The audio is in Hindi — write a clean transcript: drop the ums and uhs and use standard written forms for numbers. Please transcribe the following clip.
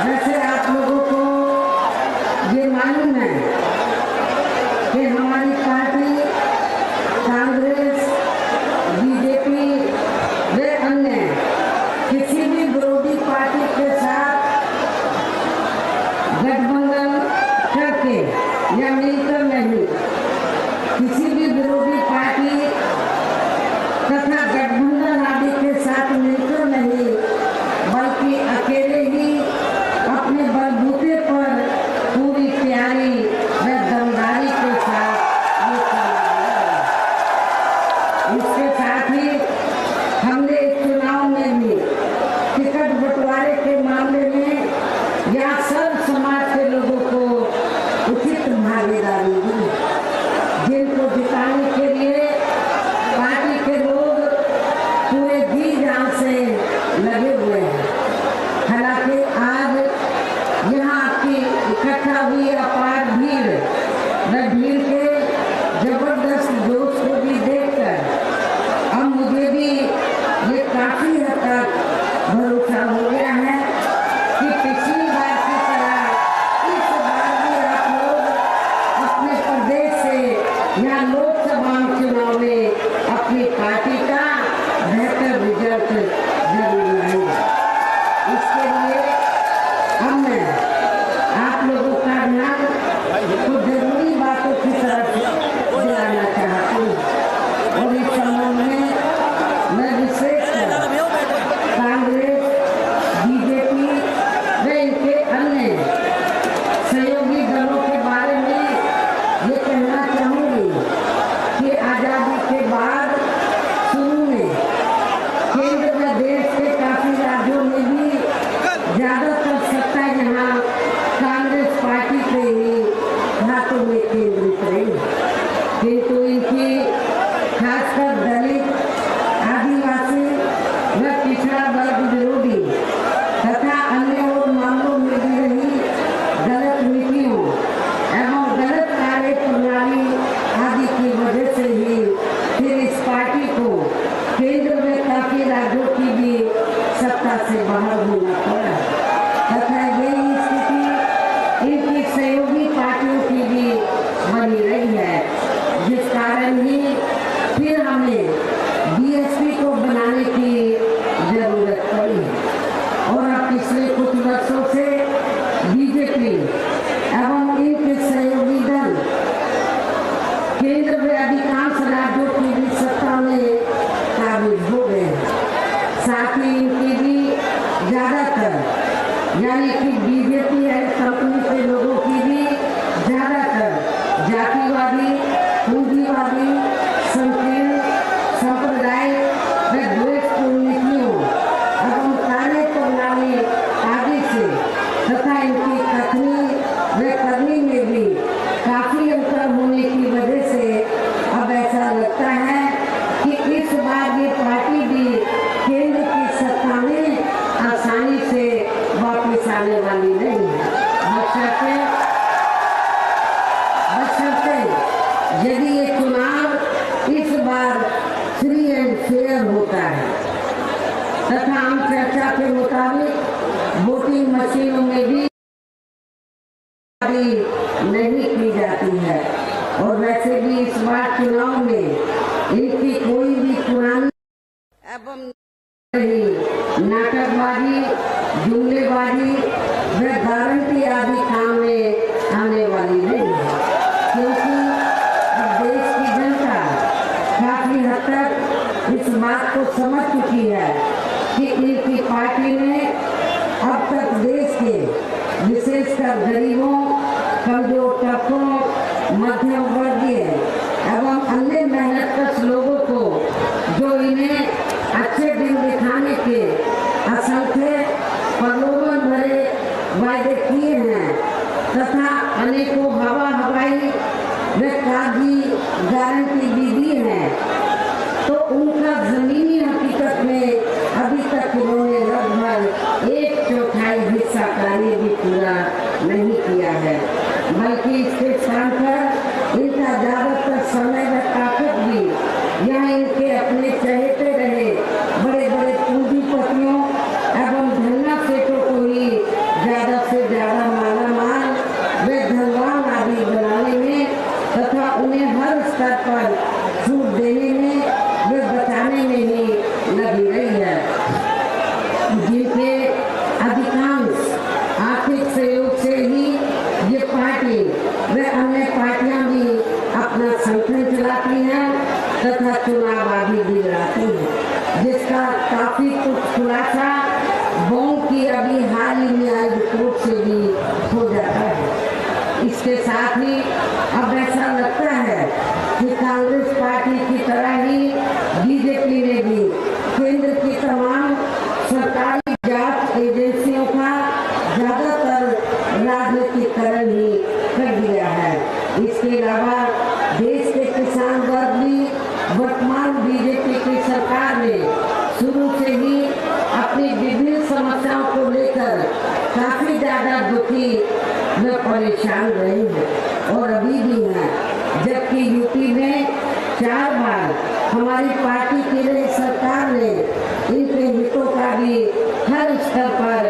वैसे आप लोगों को ये मालूम है कि हमारी पार्टी कांग्रेस, बीजेपी व अन्य किसी भी विरोधी पार्टी के साथ गठबंधन करके या मिलकर नहीं, किसी भी विरोधी पार्टी तथा गठबंधन आदि के साथ मिलकर नहीं, बल्कि अकेले ही अपने बलबूते पर पूरी तैयारी व दमदारी के साथ ये चुनाव लड़ा। इसके साथ ही हमने इस चुनाव में भी टिकट बंटवारे के मामले में या सब समाज के लोगों को उचित भागीदारी दी, जिनको जिताने के लिए पार्टी के लोग पूरे जी जान से लगे हुए हैं। हालांकि आज यहाँ की इकट्ठा हुई अपार भीड़ व भीड़ के जबरदस्त जोश को भी देखकर अब मुझे भी ये काफी हद तक भरोसा हो गया है कि पिछली बार की तरह इस बार भी आप लोग अपने प्रदेश से या लोकसभा चुनाव में अपनी पार्टी का बेहतर रिजल्ट जरूर लाएंगे। इसके लिए अब मैं आप लोगों का ध्यान कुछ जरूरी बातों की तरफ दिलाना चाहती हूँ और इस संबंध में मैं विशेषकर कांग्रेस, बीजेपी व इनके अन्य सहयोगी दलों के बारे में ये कहना चाहूंगी कि आजादी के बाद शुरू में केंद्र व देश के काफी राज्यों में भी ज्यादातर सत्ता यहाँ कांग्रेस पार्टी के ही हाथों में केंद्रित रही, किंतु इनकी खासकर दलित, आदिवासी व पिछड़ा वर्ग विरोधी तथा अन्य और मामलों में भी रही गलत नीतियों एवं गलत कार्य प्रणाली आदि की वजह से ही फिर इस पार्टी को केंद्र में काफी राज्यों की भी सत्ता से बाहर होना पड़ा तथा यही स्थिति इनकी सहयोगी पार्टियों की भी बनी रही है, जिस कारण ही फिर हमें बीएसपी को बनाने की जरूरत पड़ी है। और अब पिछले कुछ वर्षों से बीजेपी एवं इनके सहयोगी दल केंद्र में अधिकांश राज्यों की भी सत्ता में काबिज हो गए हैं। साथ ही इनकी भी ज्यादातर यानी कि बीजेपी है कंपनी के लोगों की भी ज्यादातर जातिवादी, पूंजीवादी, संकीर्ण, सांप्रदायिक व द्वेषपूर्ण नीतियों एवं कार्य प्रणाली आदि से तथा इनकी कथनी व करनी में भी काफी अंतर होने की वजह से अब ऐसा लगता है कि इस बार ये पार्टी भी केंद्र की सत्ता में आसानी से वापस आने वाली नहीं है। बशर्ते यदि ये चुनाव इस बार फ्री एंड फेयर होता है तथा आम चर्चा के मुताबिक वोटिंग मशीनों में भी नहीं की जाती है। और वैसे भी इस बार चुनाव में इनकी कोई भी पुरानी एवं नाटकबाजी, जुमलेबाजी व गारंटी आदि काम में आने वाली नहीं है, क्योंकि अब देश की जनता काफी हद तक इस बात को समझ चुकी है कि इनकी पार्टी ने अब तक देश के विशेषकर गरीबों, कमजोर तबकों, मध्यम वर्गीय एवं अन्य मेहनतकश लोगों को जो इन्हें अच्छे दिन दिखाने के असंख्य प्रलोभन भरे वायदे किए हैं तथा अनेकों हवाई व कागजी गारंटी भी दी है, तो उनका जमीनी हकीकत में अभी तक इन्होंने लगभग 1/4 हिस्सा कार्य भी पूरा नहीं किया है, बल्कि इसके स्थान पर काफी ज्यादा दुखी व परेशान रहे हैं और अभी भी हैं, जबकि यूपी में 4 बार हमारी पार्टी की रही सरकार ने इनके हितों का भी हर स्तर पर